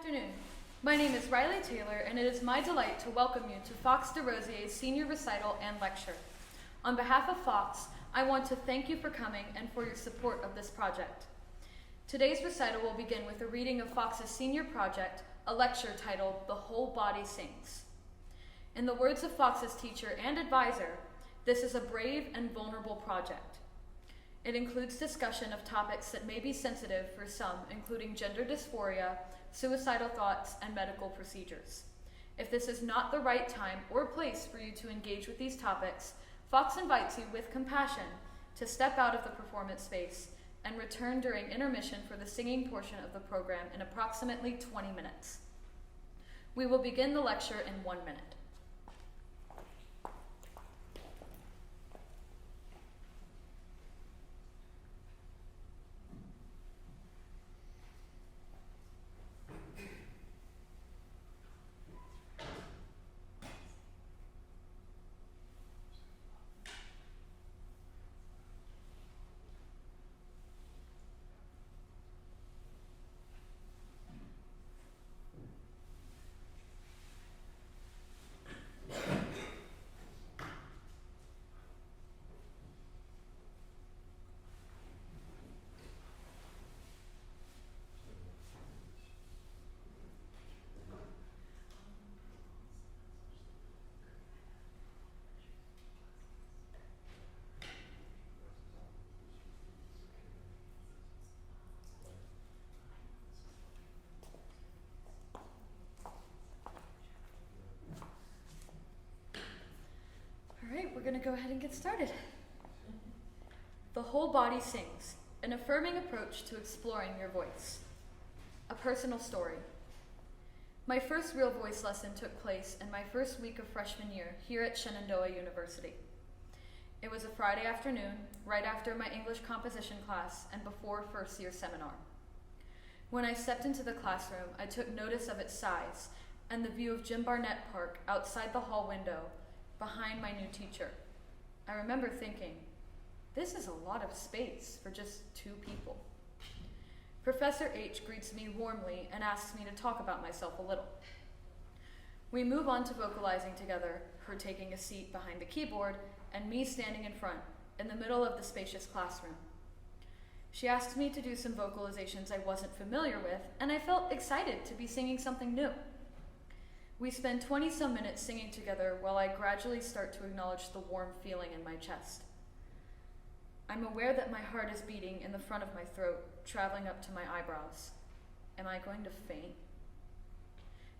afternoon. My name is Riley Taylor, and it is my delight to welcome you to Fox Desrosiers' senior recital and lecture. On behalf of Fox, I want to thank you for coming and for your support of this project. Today's recital will begin with a reading of Fox's senior project, a lecture titled The Whole Body Sings. In the words of Fox's teacher and advisor, this is a brave and vulnerable project. It includes discussion of topics that may be sensitive for some, including gender dysphoria, suicidal thoughts, and medical procedures. If this is not the right time or place for you to engage with these topics, Fox invites you with compassion to step out of the performance space and return during intermission for the singing portion of the program in approximately 20 minutes. We will begin the lecture in 1 minute. All right, we're going to go ahead and get started. The Whole Body Sings, an affirming approach to exploring your voice. A personal story. My first real voice lesson took place in my first week of freshman year here at Shenandoah University. It was a Friday afternoon, right after my English composition class and before first year seminar. When I stepped into the classroom, I took notice of its size and the view of Jim Barnett Park outside the hall window behind my new teacher. I remember thinking, this is a lot of space for just 2 people. Professor H greets me warmly and asks me to talk about myself a little. We move on to vocalizing together, her taking a seat behind the keyboard and me standing in front, in the middle of the spacious classroom. She asks me to do some vocalizations I wasn't familiar with, and I felt excited to be singing something new. We spend 20-some minutes singing together while I gradually start to acknowledge the warm feeling in my chest. I'm aware that my heart is beating in the front of my throat, traveling up to my eyebrows. Am I going to faint?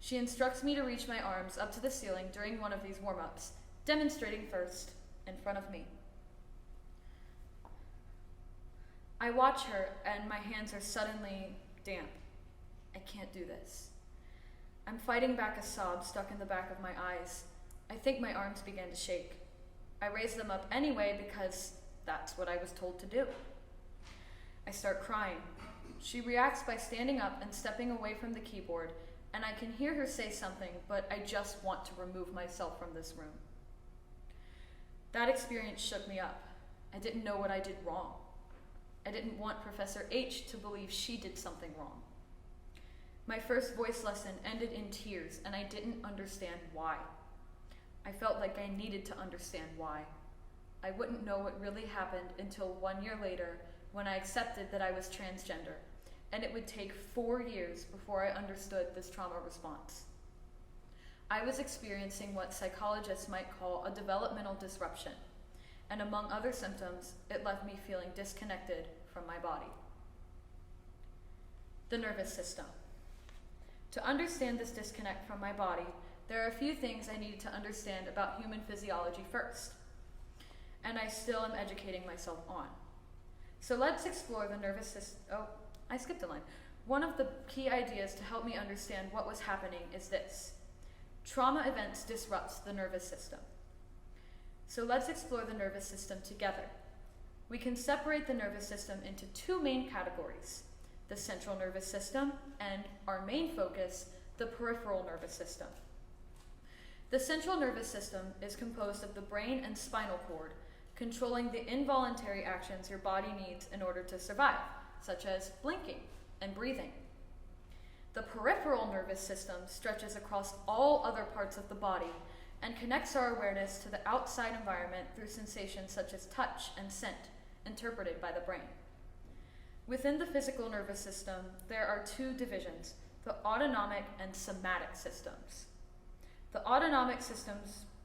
She instructs me to reach my arms up to the ceiling during one of these warm-ups, demonstrating first in front of me. I watch her and my hands are suddenly damp. I can't do this. I'm fighting back a sob stuck in the back of my eyes. I think my arms began to shake. I raise them up anyway because that's what I was told to do. I start crying. She reacts by standing up and stepping away from the keyboard, and I can hear her say something, but I just want to remove myself from this room. That experience shook me up. I didn't know what I did wrong. I didn't want Professor H to believe she did something wrong. My first voice lesson ended in tears, and I didn't understand why. I felt like I needed to understand why. I wouldn't know what really happened until 1 year later when I accepted that I was transgender, and it would take 4 years before I understood this trauma response. I was experiencing what psychologists might call a developmental disruption, and among other symptoms, it left me feeling disconnected from my body. The nervous system. To understand this disconnect from my body, there are a few things I needed to understand about human physiology first, and I still am educating myself on. So let's explore the nervous system. Oh, I skipped a line. One of the key ideas to help me understand what was happening is this. Trauma events disrupts the nervous system. So let's explore the nervous system together. We can separate the nervous system into 2 main categories: the central nervous system, and our main focus, the peripheral nervous system. The central nervous system is composed of the brain and spinal cord, controlling the involuntary actions your body needs in order to survive, such as blinking and breathing. The peripheral nervous system stretches across all other parts of the body and connects our awareness to the outside environment through sensations such as touch and scent, interpreted by the brain. Within the physical nervous system, there are two divisions, the autonomic and somatic systems. The autonomic system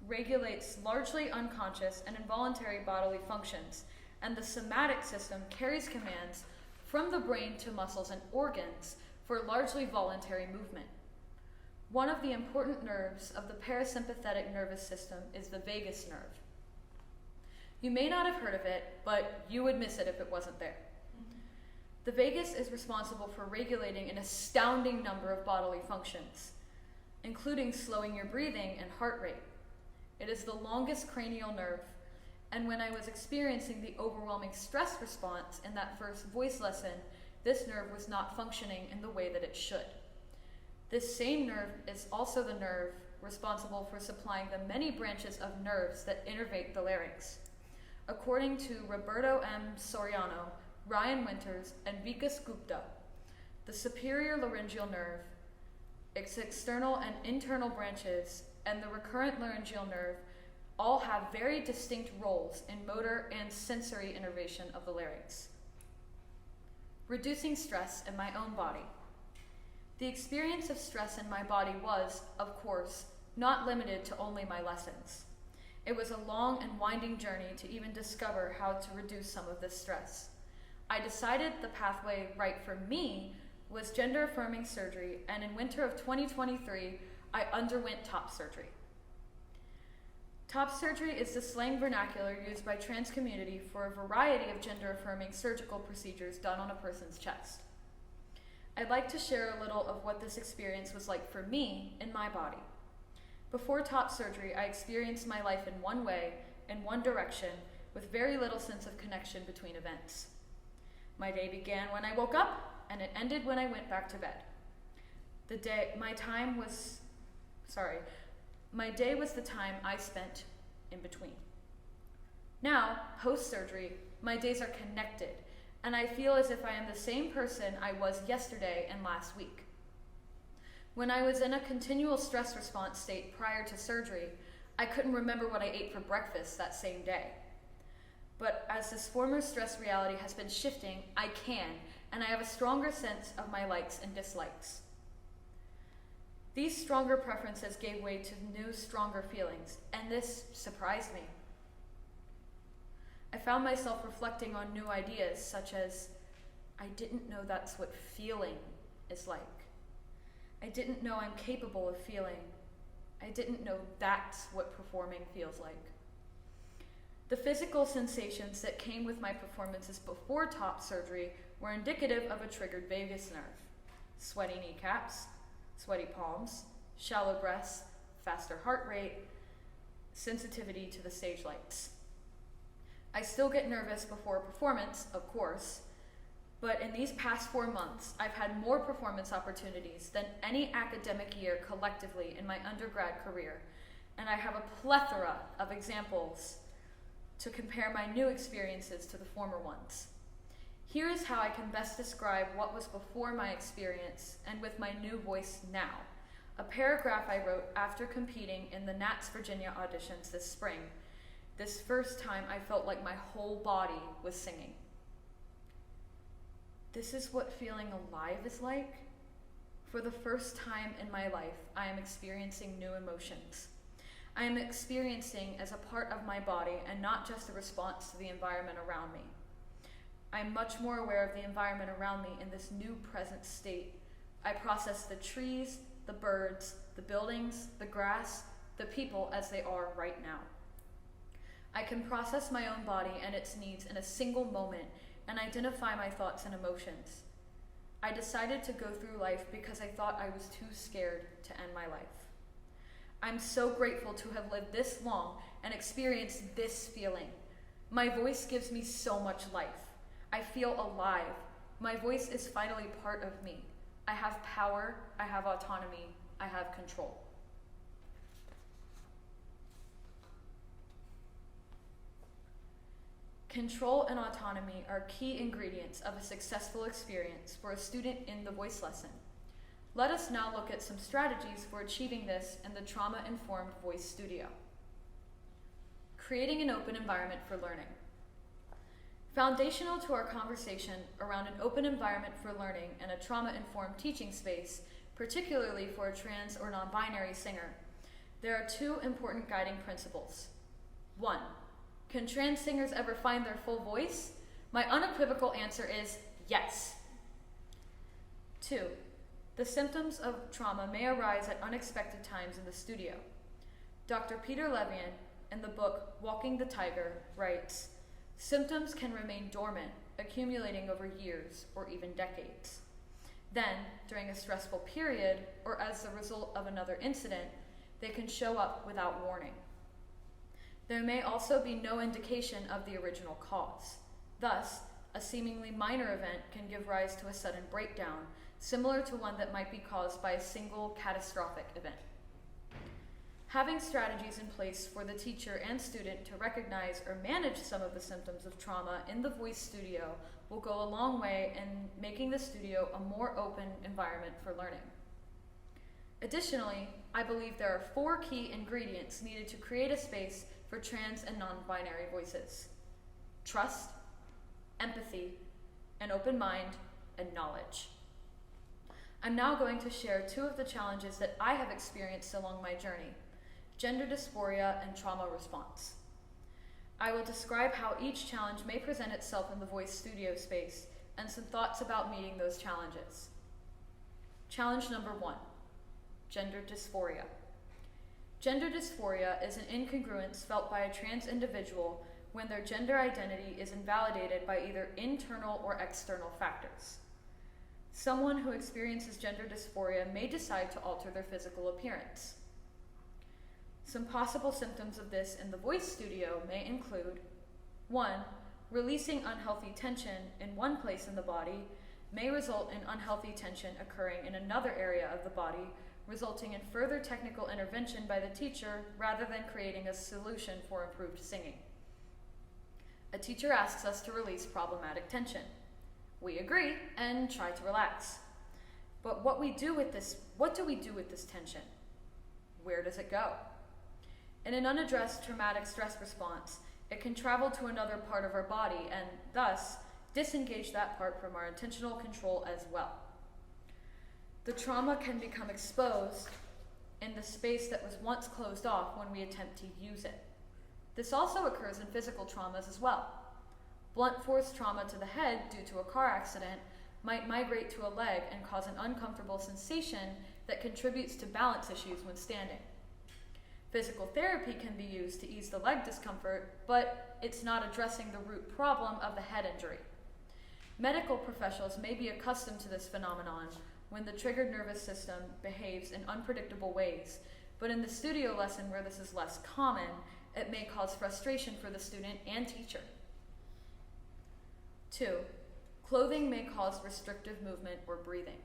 regulates largely unconscious and involuntary bodily functions, and the somatic system carries commands from the brain to muscles and organs for largely voluntary movement. One of the important nerves of the parasympathetic nervous system is the vagus nerve. You may not have heard of it, but you would miss it if it wasn't there. The vagus is responsible for regulating an astounding number of bodily functions, including slowing your breathing and heart rate. It is the longest cranial nerve, and when I was experiencing the overwhelming stress response in that first voice lesson, this nerve was not functioning in the way that it should. This same nerve is also the nerve responsible for supplying the many branches of nerves that innervate the larynx. According to Roberto M. Soriano, Ryan Winters, and Vikas Gupta, the superior laryngeal nerve, its external and internal branches, and the recurrent laryngeal nerve all have very distinct roles in motor and sensory innervation of the larynx. Reducing stress in my own body. The experience of stress in my body was, of course, not limited to only my lessons. It was a long and winding journey to even discover how to reduce some of this stress. I decided the pathway right for me was gender-affirming surgery, and in winter of 2023, I underwent top surgery. Top surgery is the slang vernacular used by trans community for a variety of gender-affirming surgical procedures done on a person's chest. I'd like to share a little of what this experience was like for me in my body. Before top surgery, I experienced my life in one way, in one direction, with very little sense of connection between events. My day began when I woke up, and it ended when I went back to bed. My day was the time I spent in between. Now, post-surgery, my days are connected, and I feel as if I am the same person I was yesterday and last week. When I was in a continual stress response state prior to surgery, I couldn't remember what I ate for breakfast that same day. But as this former stress reality has been shifting, I can, and I have a stronger sense of my likes and dislikes. These stronger preferences gave way to new, stronger feelings, and this surprised me. I found myself reflecting on new ideas, such as, I didn't know that's what feeling is like. I didn't know I'm capable of feeling. I didn't know that's what performing feels like. The physical sensations that came with my performances before top surgery were indicative of a triggered vagus nerve. Sweaty kneecaps, sweaty palms, shallow breaths, faster heart rate, sensitivity to the stage lights. I still get nervous before a performance, of course, but in these past 4 months, I've had more performance opportunities than any academic year collectively in my undergrad career, and I have a plethora of examples to compare my new experiences to the former ones. Here is how I can best describe what was before my experience and with my new voice now. A paragraph I wrote after competing in the Nats Virginia auditions this spring. This first time I felt like my whole body was singing. This is what feeling alive is like. For the first time in my life, I am experiencing new emotions. I am experiencing as a part of my body and not just a response to the environment around me. I'm much more aware of the environment around me in this new present state. I process the trees, the birds, the buildings, the grass, the people as they are right now. I can process my own body and its needs in a single moment and identify my thoughts and emotions. I decided to go through life because I thought I was too scared to end my life. I'm so grateful to have lived this long and experienced this feeling. My voice gives me so much life. I feel alive. My voice is finally part of me. I have power, I have autonomy, I have control. Control and autonomy are key ingredients of a successful experience for a student in the voice lesson. Let us now look at some strategies for achieving this in the trauma-informed voice studio. Creating an open environment for learning. Foundational to our conversation around an open environment for learning and a trauma-informed teaching space, particularly for a trans or non-binary singer, there are two important guiding principles. 1. Can trans singers ever find their full voice? My unequivocal answer is yes. 2. The symptoms of trauma may arise at unexpected times in the studio. Dr. Peter Levian, in the book Walking the Tiger, writes, symptoms can remain dormant, accumulating over years or even decades. Then, during a stressful period, or as the result of another incident, they can show up without warning. There may also be no indication of the original cause. Thus, a seemingly minor event can give rise to a sudden breakdown, similar to one that might be caused by a single catastrophic event. Having strategies in place for the teacher and student to recognize or manage some of the symptoms of trauma in the voice studio will go a long way in making the studio a more open environment for learning. Additionally, I believe there are 4 key ingredients needed to create a space for trans and non-binary voices: trust, empathy, an open mind, and knowledge. I'm now going to share 2 of the challenges that I have experienced along my journey: gender dysphoria and trauma response. I will describe how each challenge may present itself in the voice studio space and some thoughts about meeting those challenges. Challenge number 1, gender dysphoria. Gender dysphoria is an incongruence felt by a trans individual when their gender identity is invalidated by either internal or external factors. Someone who experiences gender dysphoria may decide to alter their physical appearance. Some possible symptoms of this in the voice studio may include: 1. Releasing unhealthy tension in one place in the body may result in unhealthy tension occurring in another area of the body, resulting in further technical intervention by the teacher rather than creating a solution for improved singing. A teacher asks us to release problematic tension. We agree and try to relax. But what do we do with this tension? Where does it go? In an unaddressed traumatic stress response, it can travel to another part of our body and, thus, disengage that part from our intentional control as well. The trauma can become exposed in the space that was once closed off when we attempt to use it. This also occurs in physical traumas as well. Blunt force trauma to the head due to a car accident might migrate to a leg and cause an uncomfortable sensation that contributes to balance issues when standing. Physical therapy can be used to ease the leg discomfort, but it's not addressing the root problem of the head injury. Medical professionals may be accustomed to this phenomenon when the triggered nervous system behaves in unpredictable ways, but in the studio lesson where this is less common, it may cause frustration for the student and teacher. 2. Clothing may cause restrictive movement or breathing.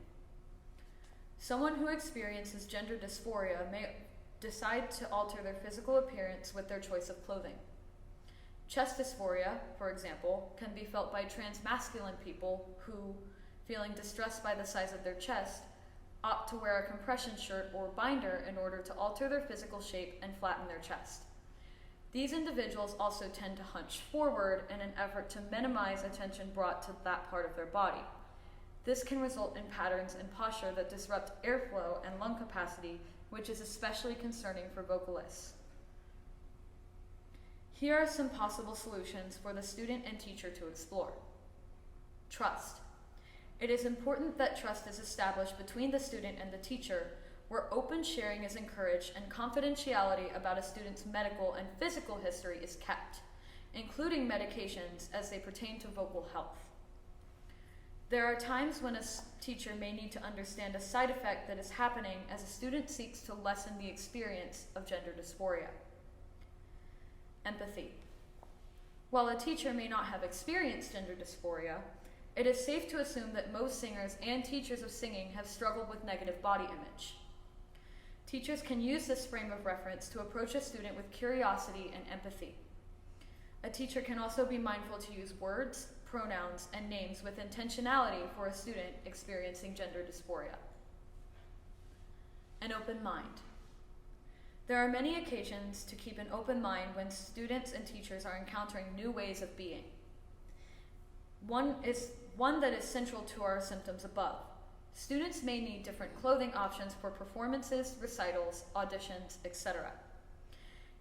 Someone who experiences gender dysphoria may decide to alter their physical appearance with their choice of clothing. Chest dysphoria, for example, can be felt by transmasculine people who, feeling distressed by the size of their chest, opt to wear a compression shirt or binder in order to alter their physical shape and flatten their chest. These individuals also tend to hunch forward in an effort to minimize attention brought to that part of their body. This can result in patterns in posture that disrupt airflow and lung capacity, which is especially concerning for vocalists. Here are some possible solutions for the student and teacher to explore. Trust. It is important that trust is established between the student and the teacher, where open sharing is encouraged and confidentiality about a student's medical and physical history is kept, including medications as they pertain to vocal health. There are times when a teacher may need to understand a side effect that is happening as a student seeks to lessen the experience of gender dysphoria. Empathy. While a teacher may not have experienced gender dysphoria, it is safe to assume that most singers and teachers of singing have struggled with negative body image. Teachers can use this frame of reference to approach a student with curiosity and empathy. A teacher can also be mindful to use words, pronouns, and names with intentionality for a student experiencing gender dysphoria. an open mind. There are many occasions to keep an open mind when students and teachers are encountering new ways of being. One that is central to our symptoms above. Students may need different clothing options for performances, recitals, auditions, etc.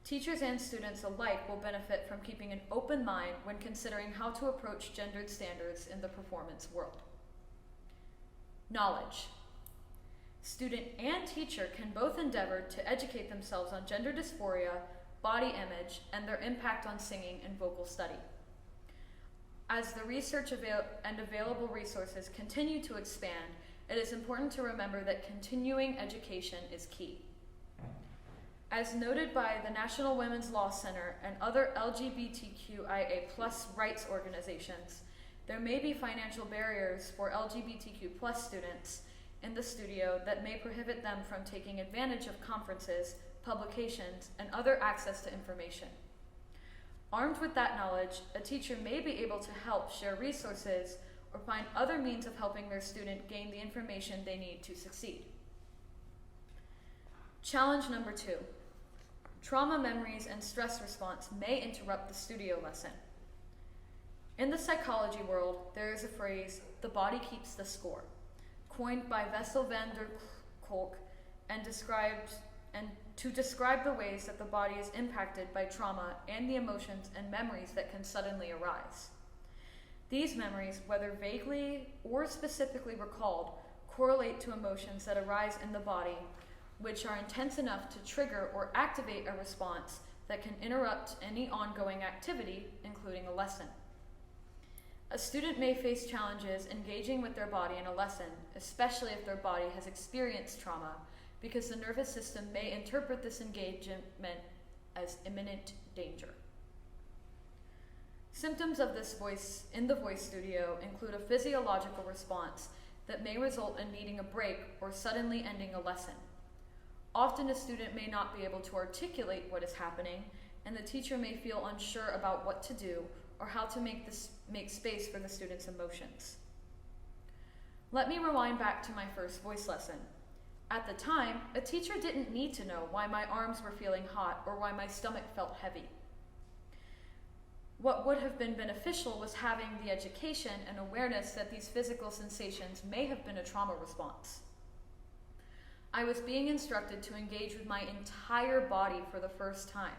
Teachers and students alike will benefit from keeping an open mind when considering how to approach gendered standards in the performance world. Knowledge. Student and teacher can both endeavor to educate themselves on gender dysphoria, body image, and their impact on singing and vocal study. As the research and available resources continue to expand, it is important to remember that continuing education is key. As noted by the National Women's Law Center and other LGBTQIA+ rights organizations, there may be financial barriers for LGBTQ+ students in the studio that may prohibit them from taking advantage of conferences, publications, and other access to information. Armed with that knowledge, a teacher may be able to help share resources or find other means of helping their student gain the information they need to succeed. Challenge number 2. Trauma memories and stress response may interrupt the studio lesson. In the psychology world, there is a phrase, "the body keeps the score," coined by Bessel van der Kolk and to describe the ways that the body is impacted by trauma and the emotions and memories that can suddenly arise. These memories, whether vaguely or specifically recalled, correlate to emotions that arise in the body, which are intense enough to trigger or activate a response that can interrupt any ongoing activity, including a lesson. A student may face challenges engaging with their body in a lesson, especially if their body has experienced trauma, because the nervous system may interpret this engagement as imminent danger. Symptoms of this voice in the voice studio include a physiological response that may result in needing a break or suddenly ending a lesson. Often a student may not be able to articulate what is happening, and the teacher may feel unsure about what to do or how to make space for the student's emotions. Let me rewind back to my first voice lesson. At the time, a teacher didn't need to know why my arms were feeling hot or why my stomach felt heavy. What would have been beneficial was having the education and awareness that these physical sensations may have been a trauma response. I was being instructed to engage with my entire body for the first time.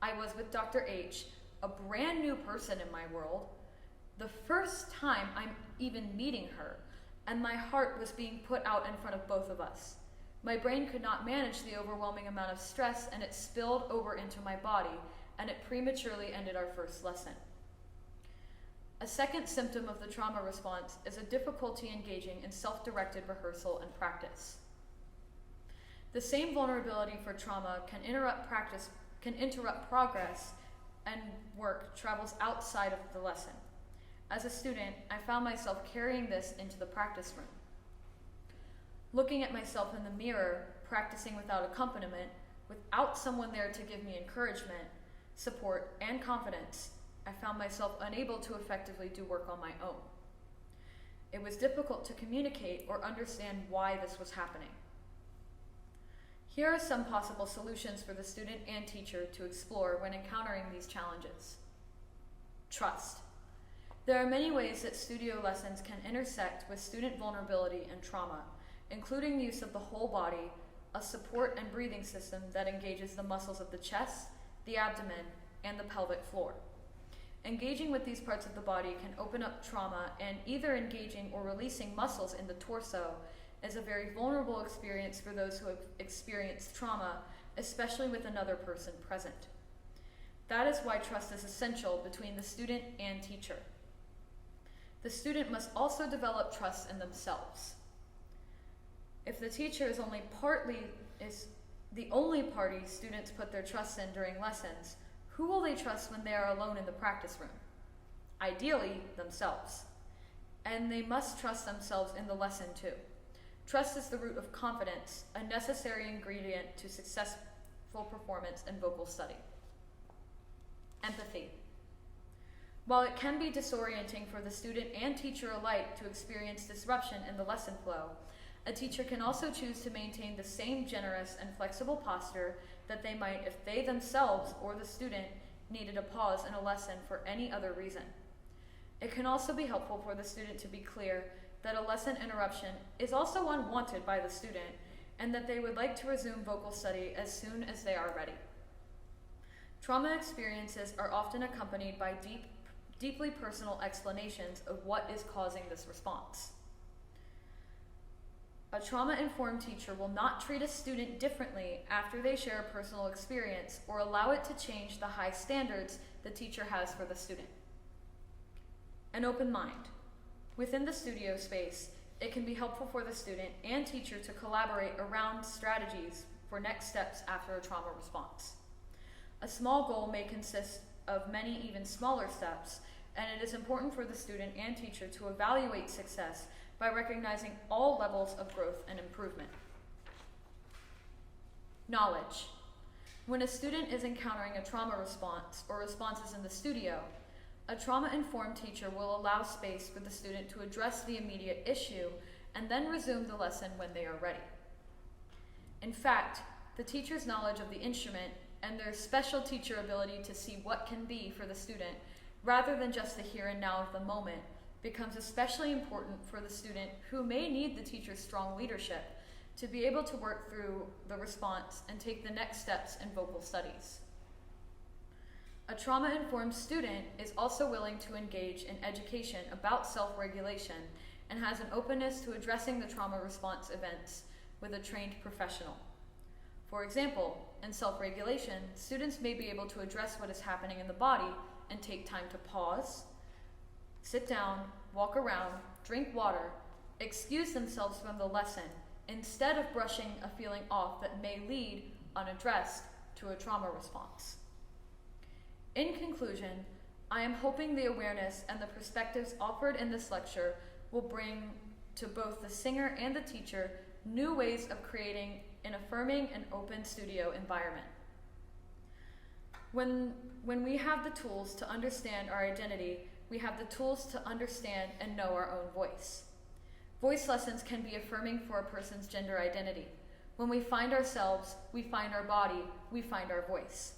I was with Dr. H, a brand new person in my world, the first time I'm even meeting her, and my heart was being put out in front of both of us. My brain could not manage the overwhelming amount of stress, and it spilled over into my body, and it prematurely ended our first lesson. A second symptom of the trauma response is a difficulty engaging in self-directed rehearsal and practice. The same vulnerability for trauma can interrupt progress and work travels outside of the lesson. As a student, I found myself carrying this into the practice room. Looking at myself in the mirror, practicing without accompaniment, without someone there to give me encouragement, support, and confidence, I found myself unable to effectively do work on my own. It was difficult to communicate or understand why this was happening. Here are some possible solutions for the student and teacher to explore when encountering these challenges. Trust. There are many ways that studio lessons can intersect with student vulnerability and trauma, including use of the whole body, a support and breathing system that engages the muscles of the chest, the abdomen, and the pelvic floor. Engaging with these parts of the body can open up trauma, and either engaging or releasing muscles in the torso is a very vulnerable experience for those who have experienced trauma, especially with another person present. That is why trust is essential between the student and teacher. The student must also develop trust in themselves. If the teacher is the only party students put their trust in during lessons, who will they trust when they are alone in the practice room? Ideally, themselves. And they must trust themselves in the lesson too. Trust is the root of confidence, a necessary ingredient to successful performance and vocal study. Empathy. While it can be disorienting for the student and teacher alike to experience disruption in the lesson flow, A teacher can also choose to maintain the same generous and flexible posture that they might if they themselves or the student needed a pause in a lesson for any other reason. It can also be helpful for the student to be clear that a lesson interruption is also unwanted by the student and that they would like to resume vocal study as soon as they are ready. Trauma experiences are often accompanied by deeply personal explanations of what is causing this response. A trauma-informed teacher will not treat a student differently after they share a personal experience or allow it to change the high standards the teacher has for the student. An open mind. Within the studio space, it can be helpful for the student and teacher to collaborate around strategies for next steps after a trauma response. A small goal may consist of many even smaller steps, and it is important for the student and teacher to evaluate success by recognizing all levels of growth and improvement. Knowledge. When a student is encountering a trauma response or responses in the studio, a trauma-informed teacher will allow space for the student to address the immediate issue and then resume the lesson when they are ready. In fact, the teacher's knowledge of the instrument and their special teacher ability to see what can be for the student, rather than just the here and now of the moment, becomes especially important for the student who may need the teacher's strong leadership to be able to work through the response and take the next steps in vocal studies. A trauma-informed student is also willing to engage in education about self-regulation and has an openness to addressing the trauma response events with a trained professional. For example, in self-regulation, students may be able to address what is happening in the body and take time to pause, sit down, walk around, drink water, excuse themselves from the lesson, instead of brushing a feeling off that may lead, unaddressed, to a trauma response. In conclusion, I am hoping the awareness and the perspectives offered in this lecture will bring to both the singer and the teacher new ways of creating an affirming and open studio environment. When we have the tools to understand our identity, we have the tools to understand and know our own voice. Voice lessons can be affirming for a person's gender identity. When we find ourselves, we find our body, we find our voice.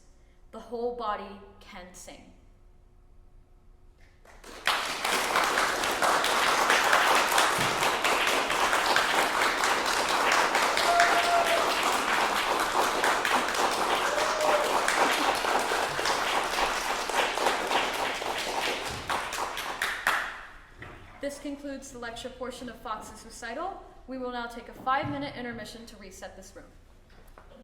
The whole body can sing. This concludes the lecture portion of Fox's recital. We will now take a 5-minute intermission to reset this room.